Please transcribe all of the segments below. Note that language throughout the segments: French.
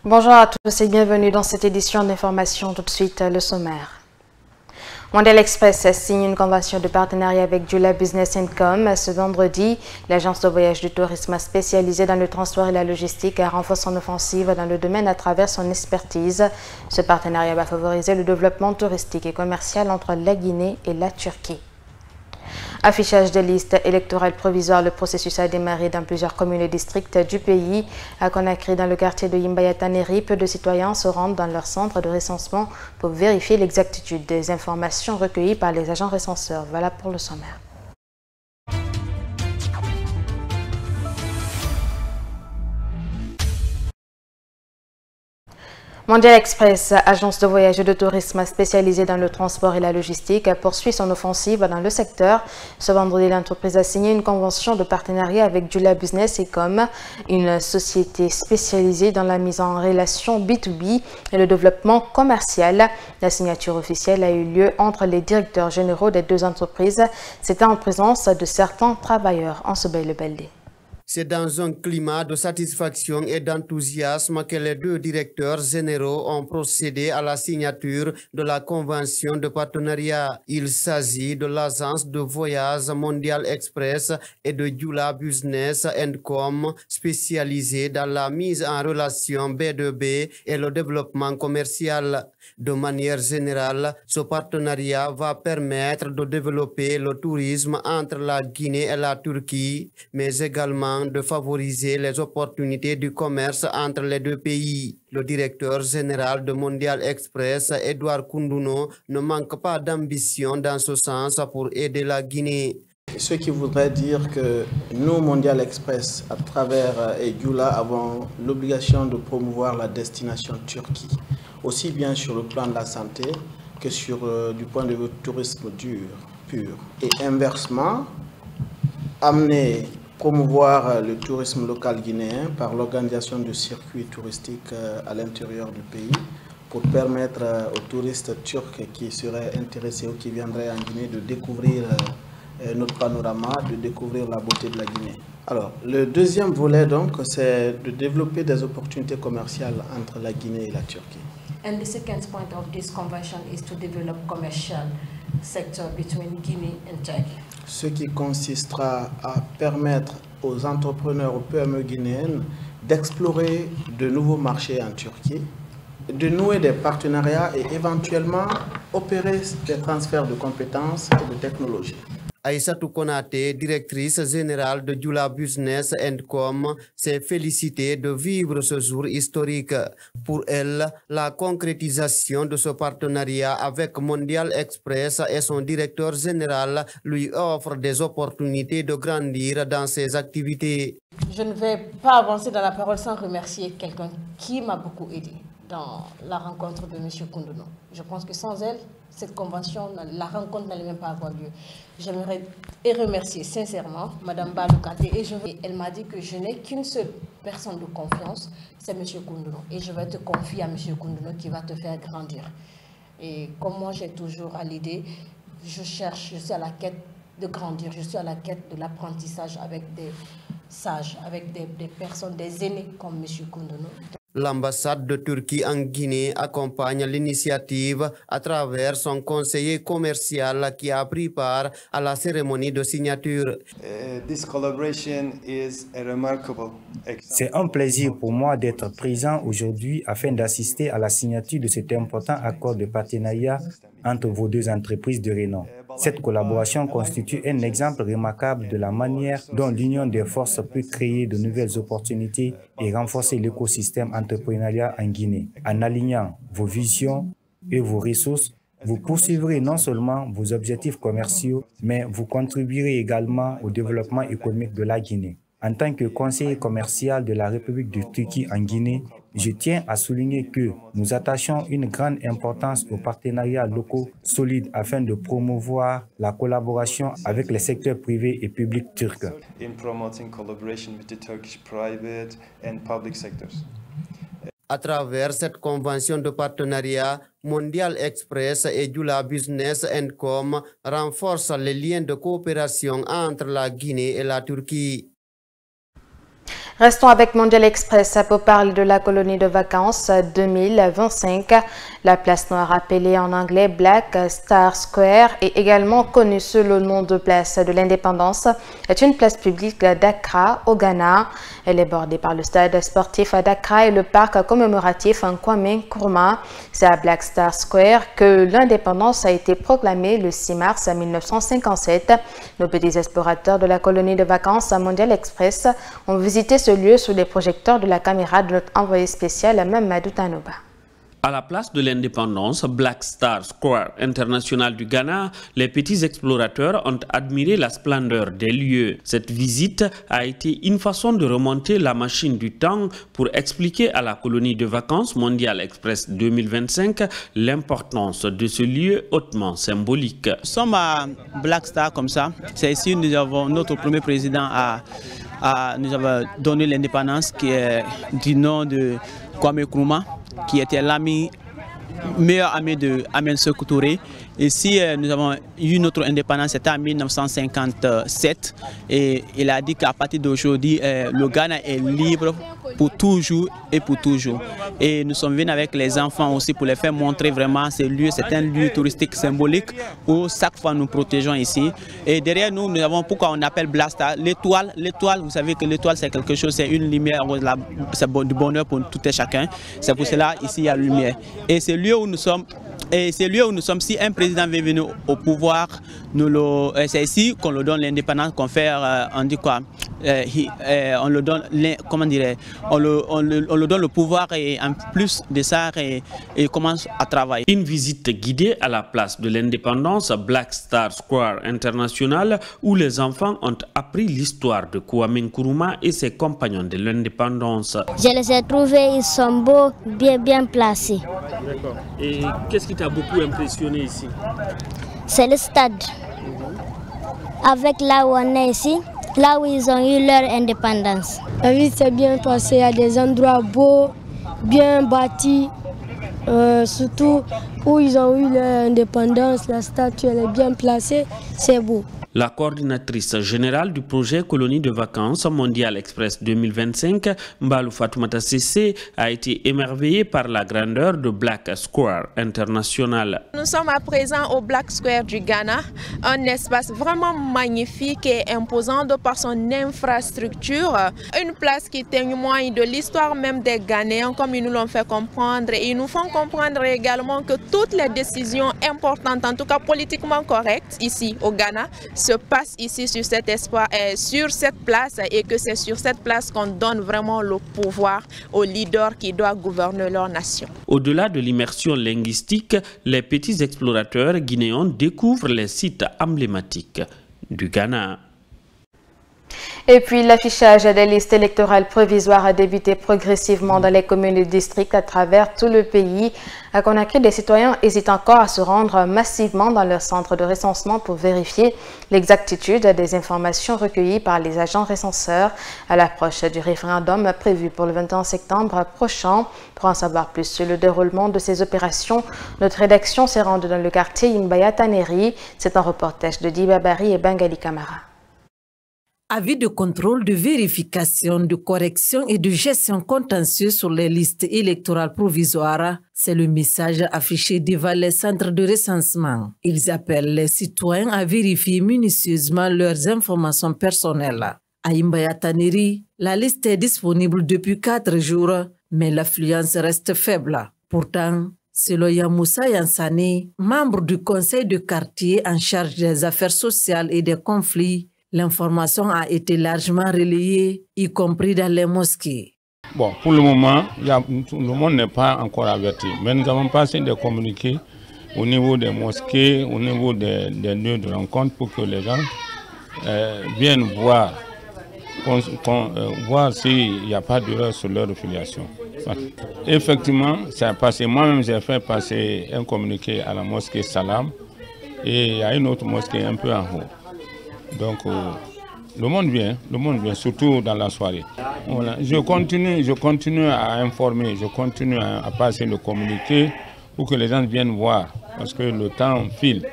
Bonjour à tous et bienvenue dans cette édition d'information. Tout de suite, le sommaire. Mondial Express signe une convention de partenariat avec Jula Business & Com. Ce vendredi, l'agence de voyage du tourisme spécialisée dans le transport et la logistique renforce son offensive dans le domaine à travers son expertise. Ce partenariat va favoriser le développement touristique et commercial entre la Guinée et la Turquie. Affichage des listes électorales provisoires, le processus a démarré dans plusieurs communes et districts du pays. À Conakry, dans le quartier de Yimbayataneri, peu de citoyens se rendent dans leur centre de recensement pour vérifier l'exactitude des informations recueillies par les agents recenseurs. Voilà pour le sommaire. Mondial Express, agence de voyage et de tourisme spécialisée dans le transport et la logistique, poursuit son offensive dans le secteur. Ce vendredi, l'entreprise a signé une convention de partenariat avec Jula Business & Com, une société spécialisée dans la mise en relation B2B et le développement commercial. La signature officielle a eu lieu entre les directeurs généraux des deux entreprises. C'était en présence de certains travailleurs en Sobeil-le-Baldé. C'est dans un climat de satisfaction et d'enthousiasme que les deux directeurs généraux ont procédé à la signature de la convention de partenariat. Il s'agit de l'agence de voyage Mondial Express et de Jula Business & Com, spécialisée dans la mise en relation B2B et le développement commercial. De manière générale, ce partenariat va permettre de développer le tourisme entre la Guinée et la Turquie, mais également de favoriser les opportunités du commerce entre les deux pays. Le directeur général de Mondial Express, Edouard Koundouno, ne manque pas d'ambition dans ce sens pour aider la Guinée. Ce qui voudrait dire que nous, Mondial Express, à travers Jula, avons l'obligation de promouvoir la destination Turquie, aussi bien sur le plan de la santé que sur du point de vue tourisme pur. Et inversement, promouvoir le tourisme local guinéen par l'organisation de circuits touristiques à l'intérieur du pays pour permettre aux touristes turcs qui seraient intéressés ou qui viendraient en Guinée de découvrir notre panorama, de découvrir la beauté de la Guinée. Alors, le deuxième volet, donc, c'est de développer des opportunités commerciales entre la Guinée et la Turquie. And the second point of this convention is to develop commercial sector between Guinea and Turkey. Ce qui consistera à permettre aux entrepreneurs, aux PME guinéennes d'explorer de nouveaux marchés en Turquie, de nouer des partenariats et éventuellement opérer des transferts de compétences et de technologies. Aïssatou Konaté, directrice générale de Jula Business & Com, s'est félicitée de vivre ce jour historique. Pour elle, la concrétisation de ce partenariat avec Mondial Express et son directeur général lui offre des opportunités de grandir dans ses activités. Je ne vais pas avancer dans la parole sans remercier quelqu'un qui m'a beaucoup aidé dans la rencontre de M. Koundouno. Je pense que sans elle, cette convention, la rencontre n'allait même pas avoir lieu. J'aimerais remercier sincèrement Mme Baloukate et elle m'a dit que je n'ai qu'une seule personne de confiance, c'est M. Koundouno. Et je vais te confier à M. Koundouno qui va te faire grandir. Et comme moi j'ai toujours à l'idée, je suis à la quête de grandir, je suis à la quête de l'apprentissage avec des sages, avec des personnes, des aînés comme M. Koundouno. L'ambassade de Turquie en Guinée accompagne l'initiative à travers son conseiller commercial qui a pris part à la cérémonie de signature. C'est un plaisir pour moi d'être présent aujourd'hui afin d'assister à la signature de cet important accord de partenariat entre vos deux entreprises de renom. Cette collaboration constitue un exemple remarquable de la manière dont l'union des forces peut créer de nouvelles opportunités et renforcer l'écosystème entrepreneurial en Guinée. En alignant vos visions et vos ressources, vous poursuivrez non seulement vos objectifs commerciaux, mais vous contribuerez également au développement économique de la Guinée. En tant que conseiller commercial de la République de Turquie en Guinée, je tiens à souligner que nous attachons une grande importance aux partenariats locaux solides afin de promouvoir la collaboration avec les secteurs privés et publics turcs. À travers cette convention de partenariat, Mondial Express et Jula Business & Com renforcent les liens de coopération entre la Guinée et la Turquie. Restons avec Mondial Express pour parler de la colonie de vacances 2025. La place noire appelée en anglais Black Star Square et également connue sous le nom de place de l'Indépendance est une place publique d'Accra au Ghana. Elle est bordée par le stade sportif d'Accra et le parc commémoratif Kwame Nkrumah. C'est à Black Star Square que l'indépendance a été proclamée le 6 mars 1957. Nos petits explorateurs de la colonie de vacances Mondial Express ont visité ce lieu sous les projecteurs de la caméra de notre envoyé spécial Mamadou Tanouba. À la place de l'indépendance, Black Star Square international du Ghana, les petits explorateurs ont admiré la splendeur des lieux. Cette visite a été une façon de remonter la machine du temps pour expliquer à la colonie de vacances Mondial Express 2025 l'importance de ce lieu hautement symbolique. Nous sommes à Black Star comme ça. C'est ici que nous avons notre premier président nous avons donné l'indépendance qui est du nom de Kwame Nkrumah, qui était meilleur ami de Amen Sékou Touré. Ici, nous avons eu notre indépendance, c'était en 1957. Et il a dit qu'à partir d'aujourd'hui, le Ghana est libre pour toujours et pour toujours. Et nous sommes venus avec les enfants aussi pour les faire montrer vraiment ce lieu. C'est un lieu touristique symbolique où chaque fois nous protégeons ici. Et derrière nous, nous avons pourquoi on appelle Black Star. L'étoile, vous savez que l'étoile c'est quelque chose, c'est une lumière, c'est du bonheur pour tout et chacun. C'est pour cela ici il y a la lumière. Et c'est le lieu où nous sommes. Et c'est lieu où nous sommes. Si un président veut venir au pouvoir, c'est ici qu'on le donne l'indépendance, qu'on fait, on dit quoi, on le donne, comment dirais, on le donne le pouvoir et en plus de ça, il commence à travailler. Une visite guidée à la place de l'indépendance, Black Star Square International, où les enfants ont appris l'histoire de Kwame Nkrumah et ses compagnons de l'indépendance. Je les ai trouvés, ils sont beaux, bien placés. D'accord. Et qu'est-ce qui t'a beaucoup impressionné ici? C'est le stade. Avec là où on est ici, là où ils ont eu leur indépendance. La vie s'est bien passée, il y a des endroits beaux, bien bâtis, surtout où ils ont eu leur indépendance, la statue elle est bien placée, c'est beau. La coordinatrice générale du projet Colonie de vacances Mondial Express 2025, Mbalou Fatoumata Sissé, a été émerveillée par la grandeur de Black Square International. Nous sommes à présent au Black Square du Ghana, un espace vraiment magnifique et imposant de par son infrastructure. Une place qui témoigne de l'histoire même des Ghanéens, comme ils nous l'ont fait comprendre. Et ils nous font comprendre également que toutes les décisions importantes, en tout cas politiquement correctes, ici au Ghana, se passe ici sur cette place et que c'est sur cette place qu'on donne vraiment le pouvoir aux leaders qui doivent gouverner leur nation. Au-delà de l'immersion linguistique, les petits explorateurs guinéens découvrent les sites emblématiques du Ghana. Et puis l'affichage des listes électorales provisoires a débuté progressivement dans les communes et districts à travers tout le pays. À Conakry, des citoyens hésitent encore à se rendre massivement dans leur centre de recensement pour vérifier l'exactitude des informations recueillies par les agents recenseurs à l'approche du référendum prévu pour le 21 septembre prochain. Pour en savoir plus sur le déroulement de ces opérations, notre rédaction s'est rendue dans le quartier Imbaya Taneri. C'est un reportage de Diba Bari et Bengali Kamara. Avis de contrôle, de vérification, de correction et de gestion contentieuse sur les listes électorales provisoires, c'est le message affiché devant les centres de recensement. Ils appellent les citoyens à vérifier minutieusement leurs informations personnelles. À Imbaya Taneri, la liste est disponible depuis 4 jours, mais l'affluence reste faible. Pourtant, selon Yamoussa Yansane, membre du conseil de quartier en charge des affaires sociales et des conflits, l'information a été largement relayée, y compris dans les mosquées. Bon, pour le moment, le monde n'est pas encore averti, mais nous avons passé des communiqués au niveau des mosquées, au niveau des lieux de rencontre pour que les gens viennent voir, voir s'il n'y a pas d'erreur sur leur filiation. Effectivement, ça a passé. Moi-même, j'ai fait passer un communiqué à la mosquée Salam et à une autre mosquée un peu en haut. Donc, le monde vient, surtout dans la soirée. Voilà. Je continue à informer, je continue à passer le communiqué pour que les gens viennent voir, parce que le temps file.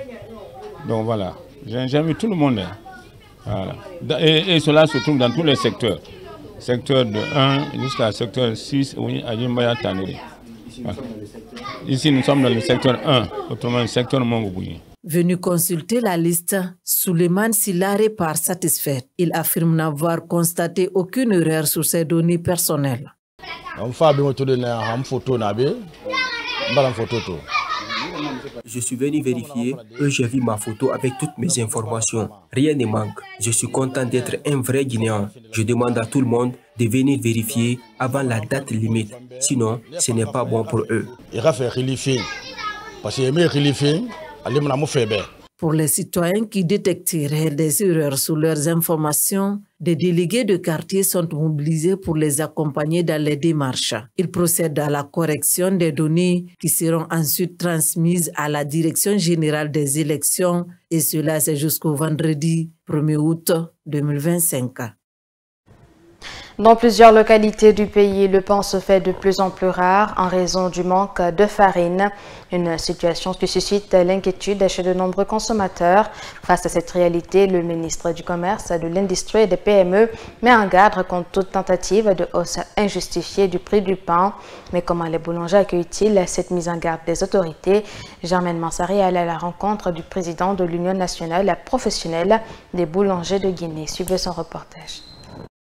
Donc voilà, j'invite tout le monde. Voilà. Et cela se trouve dans tous les secteurs. secteur de 1 jusqu'à secteur 6, ici nous sommes dans le secteur 1, autrement le secteur Mongobouyi. Venu consulter la liste, Souleymane Silare part satisfait. Il affirme n'avoir constaté aucune erreur sur ses données personnelles. Je suis venu vérifier et j'ai vu ma photo avec toutes mes informations. Rien ne manque. Je suis content d'être un vrai Guinéen. Je demande à tout le monde de venir vérifier avant la date limite. Sinon, ce n'est pas bon pour eux. Pour les citoyens qui détecteraient des erreurs sur leurs informations, des délégués de quartier sont mobilisés pour les accompagner dans les démarches. Ils procèdent à la correction des données qui seront ensuite transmises à la Direction générale des élections et cela c'est jusqu'au vendredi 1er août 2025. Dans plusieurs localités du pays, le pain se fait de plus en plus rare en raison du manque de farine. Une situation qui suscite l'inquiétude chez de nombreux consommateurs. Face à cette réalité, le ministre du Commerce, de l'Industrie et des PME met en garde contre toute tentative de hausse injustifiée du prix du pain. Mais comment les boulangers accueillent-ils cette mise en garde des autorités? Germaine Mansari est allée à la rencontre du président de l'Union nationale professionnelle des boulangers de Guinée. Suivez son reportage.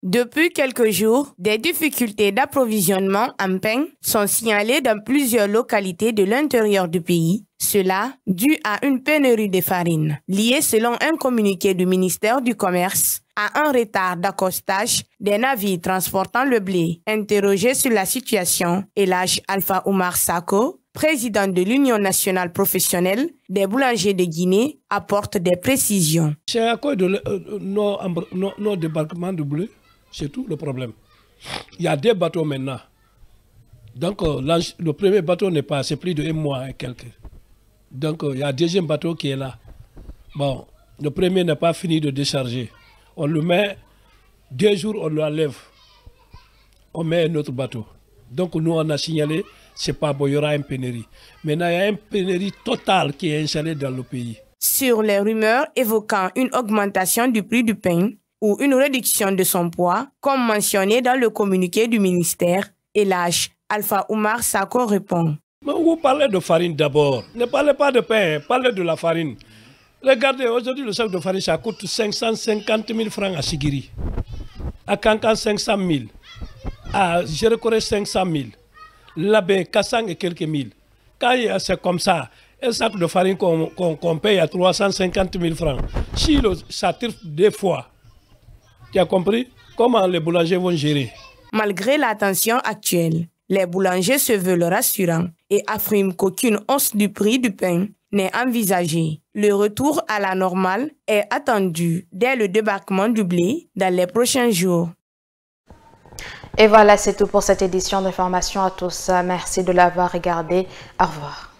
Depuis quelques jours, des difficultés d'approvisionnement en pain sont signalées dans plusieurs localités de l'intérieur du pays. Cela dû à une pénurie de farine, liée selon un communiqué du ministère du Commerce à un retard d'accostage des navires transportant le blé. Interrogé sur la situation, Elhadj Alpha Oumar Sako, président de l'Union nationale professionnelle des boulangers de Guinée, apporte des précisions. C'est à cause de nos débarquements de blé. C'est tout le problème. Il y a des bateaux maintenant. Donc, le premier bateau n'est pas, c'est plus de 1 mois et quelques. Donc, il y a un deuxième bateau qui est là. Bon, le premier n'a pas fini de décharger. On le met, 2 jours, on l'enlève. On met un autre bateau. Donc, nous, on a signalé, c'est pas bon, il y aura une pénurie. Maintenant, il y a une pénurie totale qui est installée dans le pays. Sur les rumeurs évoquant une augmentation du prix du pain, ou une réduction de son poids, comme mentionné dans le communiqué du ministère, Elhadj Alpha Oumar Sako répond. Mais vous parlez de farine d'abord. Ne parlez pas de pain, parlez de la farine. Regardez, aujourd'hui, le sac de farine, ça coûte 550 000 francs à Sigiri. À Kankan, 500 000. À Jérékoré, 500 000. Là-bas, Kassang et quelques mille. Quand c'est comme ça, un sac de farine qu'on paye à 350 000 francs, si ça tire 2 fois, tu as compris comment les boulangers vont gérer? Malgré la tension actuelle, les boulangers se veulent rassurants et affirment qu'aucune hausse du prix du pain n'est envisagée. Le retour à la normale est attendu dès le débarquement du blé dans les prochains jours. Et voilà, c'est tout pour cette édition d'information à tous. Merci de l'avoir regardé. Au revoir.